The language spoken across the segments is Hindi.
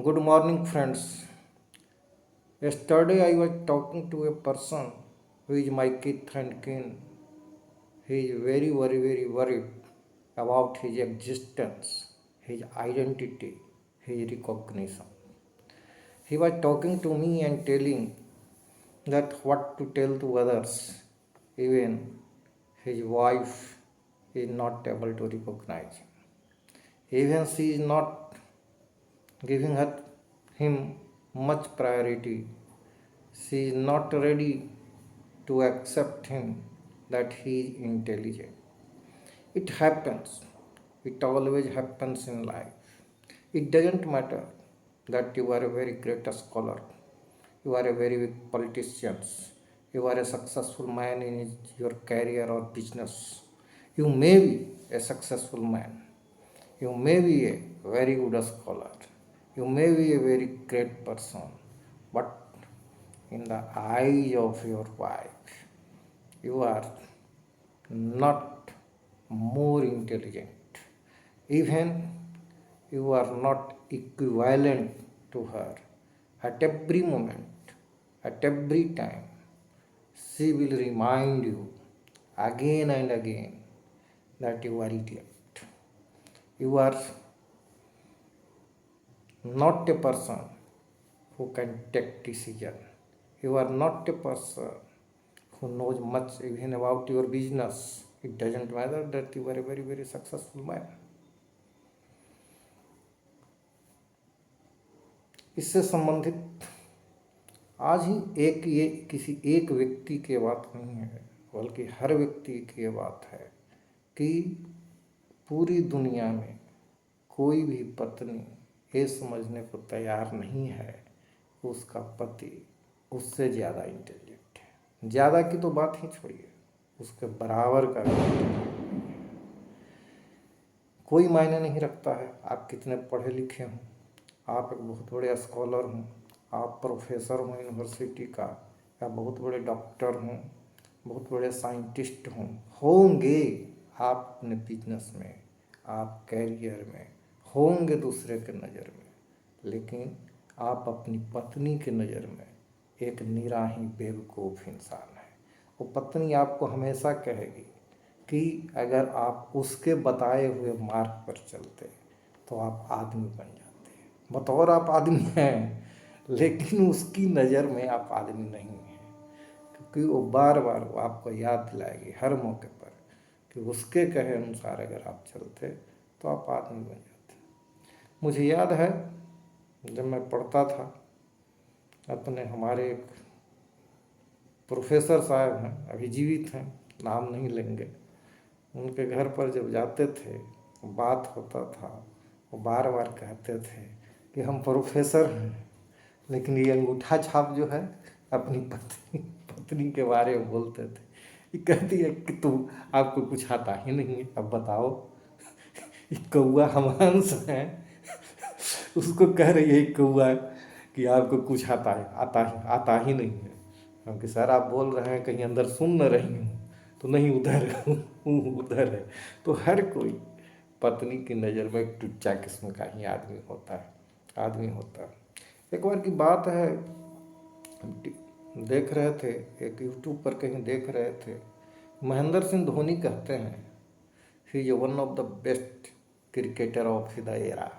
Good morning, friends. Yesterday I was talking to a person who is my kith and kin. He is very worried about his existence, his identity, his recognition. He was talking to me and telling that what to tell to others. Even his wife is not able to recognize him. Even she is not giving him much priority. She is not ready to accept him that he is intelligent. It happens. It always happens in life. It doesn't matter that you are a very great scholar, you are a very big politician, you are a successful man in your career or business. You may be a successful man. You may be a very good scholar. You may be a very great person. But in the eyes of your wife, you are not more intelligent. Even you are not equivalent to her. At every moment, at every time, she will remind you again and again that you are idiot. You are not a person who can take decision. You are not a person who knows much even about your business. It doesn't matter that you are a very successful man. इससे संबंधित आज ही ये किसी एक व्यक्ति की बात नहीं है, बल्कि हर व्यक्ति की बात है कि पूरी दुनिया में कोई भी पत्नी ये समझने को तैयार नहीं है कि उसका पति उससे ज़्यादा इंटेलिजेंट है। ज़्यादा की तो बात ही छोड़िए, उसके बराबर का कोई मायने नहीं रखता है आप कितने पढ़े लिखे हों, आप एक बहुत बड़े स्कॉलर हों, आप प्रोफेसर हों यूनिवर्सिटी का, या बहुत बड़े डॉक्टर हों, बहुत बड़े साइंटिस्ट होंगे आप अपने बिजनेस में, आप कैरियर में होंगे दूसरे के नज़र में, लेकिन आप अपनी पत्नी के नज़र में एक निराही बेवकूफ़ इंसान है। वो पत्नी आपको हमेशा कहेगी कि अगर आप उसके बताए हुए मार्ग पर चलते तो आप आदमी बन जाते हैं। बतौर आप आदमी हैं, लेकिन उसकी नज़र में आप आदमी नहीं हैं, क्योंकि वो बार बार वो आपको याद दिलाएगी हर मौके पर कि उसके कहे अनुसार अगर आप चलते तो आप आदमी बन जाते। मुझे याद है जब मैं पढ़ता था, अपने हमारे एक प्रोफेसर साहब हैं, अभी जीवित हैं, नाम नहीं लेंगे, उनके घर पर जब जाते थे बात होता था, वो बार बार कहते थे कि हम प्रोफेसर हैं, लेकिन ये अंगूठा छाप जो है अपनी पत्नी के बारे में बोलते थे। ये कहती है कि तुम आपको कुछ आता ही नहीं है, अब बताओ। कौआ हमांस है, उसको कह रही है कौआ कि आपको कुछ आता ही नहीं है। क्योंकि सर आप बोल रहे हैं कहीं अंदर सुन न रही हूँ, तो नहीं उधर हूँ उधर है। तो हर कोई पत्नी की नज़र में एक टुच्चा किस्म का ही आदमी होता है। एक बार की बात है, देख रहे थे एक यूट्यूब पर कहीं देख रहे थे, महेंद्र सिंह धोनी कहते हैं he is one of the best cricketer of the era,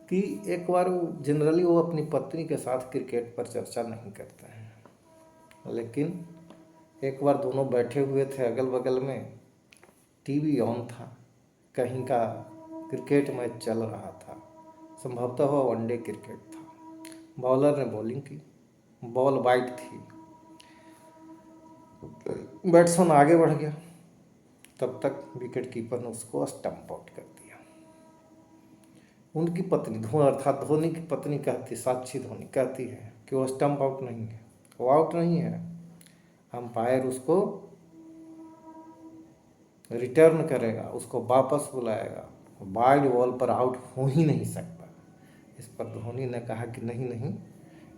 कि एक बार जनरली वो अपनी पत्नी के साथ क्रिकेट पर चर्चा नहीं करते हैं, लेकिन एक बार दोनों बैठे हुए थे अगल बगल में, टीवी ऑन था, कहीं का क्रिकेट मैच चल रहा था, संभवतः वह वनडे क्रिकेट था। बॉलर ने बॉलिंग की, बॉल वाइड थी, बैट्समैन आगे बढ़ गया, तब तक विकेट कीपर ने उसको स्टंप आउट कर दिया। उनकी पत्नी अर्थात धोनी की पत्नी कहती, साक्षी धोनी कहती है कि वो स्टंप आउट नहीं है, वो आउट नहीं है, अंपायर उसको रिटर्न करेगा, उसको वापस बुलाएगा, वाइड बॉल पर आउट हो ही नहीं सकता। इस पर धोनी ने कहा कि नहीं,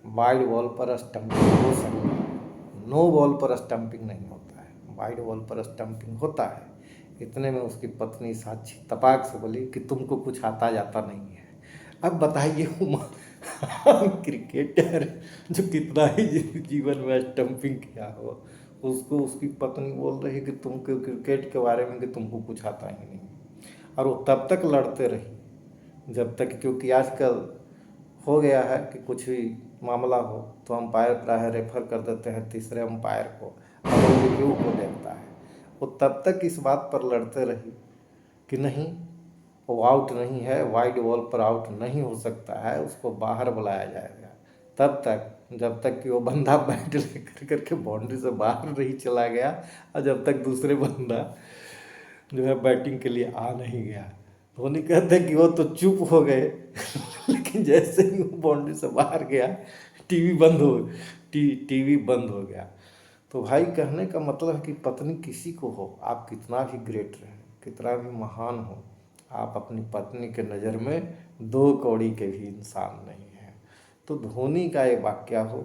वाइड बॉल पर स्टंपिंग हो सकता है, नो बॉल पर स्टंपिंग नहीं होता है, वाइड बॉल पर स्टंपिंग होता है। इतने में उसकी पत्नी साक्षी तपाक से बोली कि तुमको कुछ आता जाता नहीं है, अब बताइए वो क्रिकेटर जो कितना ही जीवन में स्टंपिंग किया हो, उसको उसकी पत्नी बोल रही कि तुमको क्रिकेट के बारे में कि तुमको कुछ आता ही नहीं, और वो तब तक लड़ते रही जब तक, क्योंकि आजकल हो गया है कि कुछ भी मामला हो तो अंपायर प्राय रेफर कर देते हैं तीसरे अंपायर को, और वो रिव्यू को देखता है। वो तब तक इस बात पर लड़ते रही कि नहीं, वो आउट नहीं है, वाइड बॉल पर आउट नहीं हो सकता है, उसको बाहर बुलाया जाएगा। तब तक, जब तक कि वो बंदा बैट लेकर करके बाउंड्री से बाहर नहीं चला गया, और जब तक दूसरे बंदा जो है बैटिंग के लिए आ नहीं गया। धोनी कहते कि वो तो चुप हो गए लेकिन जैसे ही वो बाउंड्री से बाहर गया, टीवी बंद हो टीवी बंद हो गया। तो भाई कहने का मतलब है कि पत्नी किसी को हो, आप कितना भी ग्रेट रहें, कितना भी महान हो, आप अपनी पत्नी के नज़र में दो कौड़ी के भी इंसान नहीं हैं। तो धोनी का ये वाक्य हो,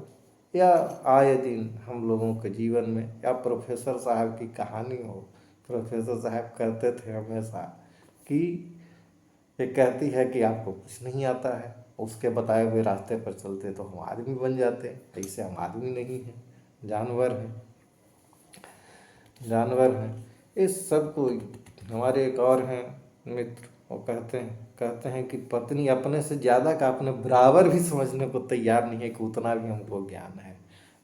या आए दिन हम लोगों के जीवन में, या प्रोफेसर साहब की कहानी हो। प्रोफेसर साहब कहते थे हमेशा कि ये कहती है कि आपको कुछ नहीं आता है, उसके बताए हुए रास्ते पर चलते तो हम आदमी बन जाते, ऐसे हम आदमी नहीं हैं, जानवर हैं, जानवर हैं। इस सब को हमारे एक और हैं मित्र, वो कहते हैं कि पत्नी अपने से ज़्यादा का अपने बराबर भी समझने को तैयार नहीं है कि उतना भी हमको ज्ञान है।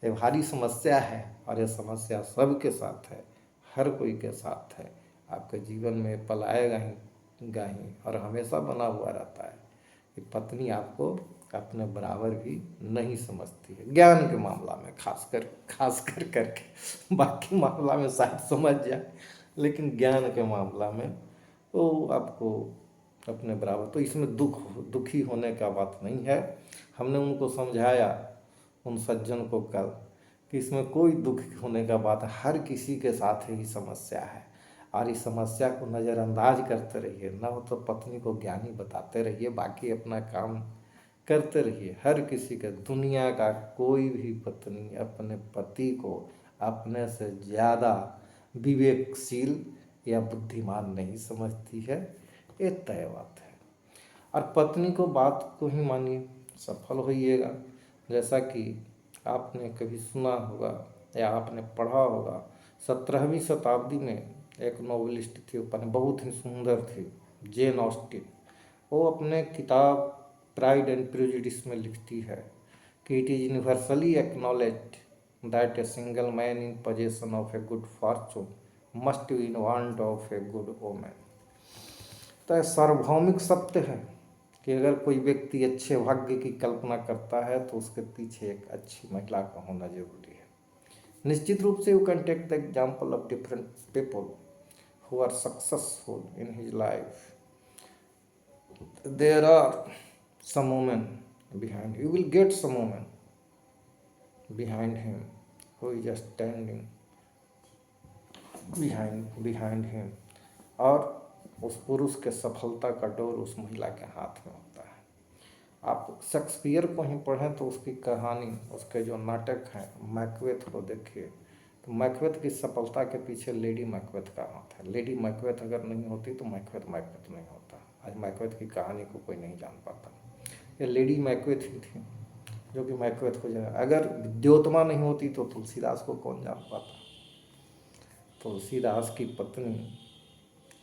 ये भारी समस्या है, और ये समस्या सबके साथ है, हर कोई के साथ है। आपके जीवन में पल आएगा ही और हमेशा बना हुआ रहता है कि पत्नी आपको अपने बराबर भी नहीं समझती है, ज्ञान के मामला में खास कर करके। बाकी मामला में शायद समझ जाए, लेकिन ज्ञान के मामला में तो आपको अपने बराबर। तो इसमें दुखी होने का बात नहीं है। हमने उनको समझाया, उन सज्जन को कल, कि इसमें कोई दुख होने का बात है, हर किसी के साथ ही समस्या है, और इस समस्या को नज़रअंदाज करते रहिए, न हो तो पत्नी को ज्ञानी बताते रहिए, बाकी अपना काम करते रहिए। हर किसी के, दुनिया का कोई भी पत्नी अपने पति को अपने से ज़्यादा विवेकशील या बुद्धिमान नहीं समझती है, ये तय बात है। और पत्नी को बात को ही मानिए, सफल होइएगा। जैसा कि आपने कभी सुना होगा या आपने पढ़ा होगा, 17वीं शताब्दी में एक नॉवेलिस्ट थी, बहुत ही सुंदर थी, जेन ऑस्टिन। वो अपने किताब प्राइड एंड प्रेजुडिस में लिखती है कि it is universally acknowledged that a single man in possession of a good Fortune must be in want of a good women. तो सार्वभौमिक सत्य है कि अगर कोई व्यक्ति अच्छे भाग्य की कल्पना करता है तो उसके पीछे एक अच्छी महिला का होना जरूरी है। निश्चित रूप से you can take the example of different people who are successful in his life. There are some women behind. You will get some women behind him who is just standing behind him, और उस पुरुष के सफलता का डोर उस महिला के हाथ में होता है। आप शेक्सपियर को ही पढ़ें तो उसकी कहानी, उसके जो नाटक हैं, मैकबेथ को देखिए, तो मैकबेथ की सफलता के पीछे लेडी मैकबेथ का हाथ है। लेडी मैकबेथ अगर नहीं होती तो मैकबेथ नहीं होता। आज मैकबेथ की कहानी को कोई नहीं जान पाता। ये लेडी मैकबेथ ही थी जो कि मैकबेथ को जाना। अगर विद्योत्मा नहीं होती तो तुलसीदास को कौन जान पाता। तुलसीदास की पत्नी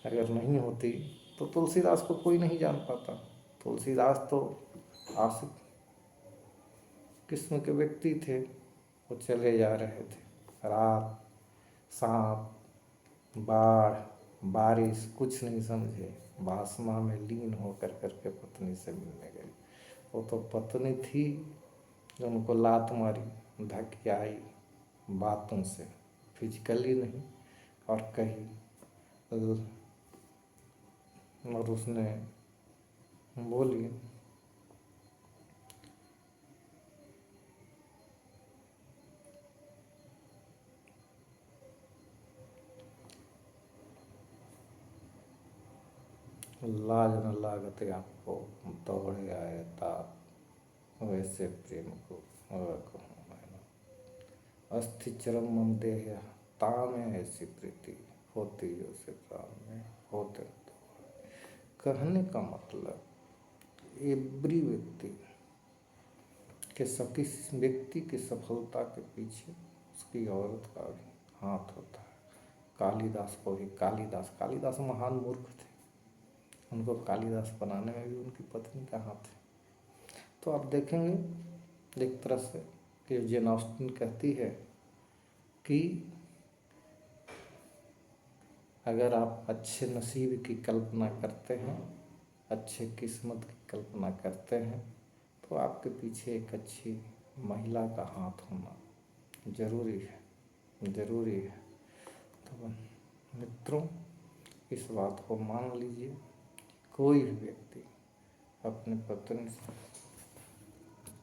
अगर नहीं होती तो तुलसीदास को कोई नहीं जान पाता। तुलसीदास तो आशिक किस्म के व्यक्ति थे। वो चले जा रहे थे, रात, सांप, बाढ़, बारिश कुछ नहीं समझे, वासना में लीन होकर करके पत्नी से मिलने गए। वो तो पत्नी थी जो उनको लात मारी, धकियाई बातों से, फिजिकली नहीं, और कही, और उसने बोली, लाज न लागत आपको दौड़े आए ताप, वैसे प्रेम को कहूँ मैं। अस्थि चरम मम देह ताम ऐसी प्रीति होती जो से प्राण में होते। कहने का मतलब एवरी व्यक्ति के किस व्यक्ति की सफलता के पीछे उसकी औरत का भी हाथ होता है। कालिदास को भी कालिदास महान मूर्ख थे, उनको कालिदास बनाने में भी उनकी पत्नी का हाथ है। तो आप देखेंगे एक तरह से कि जेन ऑस्टिन कहती है कि अगर आप अच्छे नसीब की कल्पना करते हैं, अच्छे किस्मत की कल्पना करते हैं, तो आपके पीछे एक अच्छी महिला का हाथ होना ज़रूरी है। तो मित्रों, इस बात को मान लीजिए, कोई भी व्यक्ति अपनी पत्नी से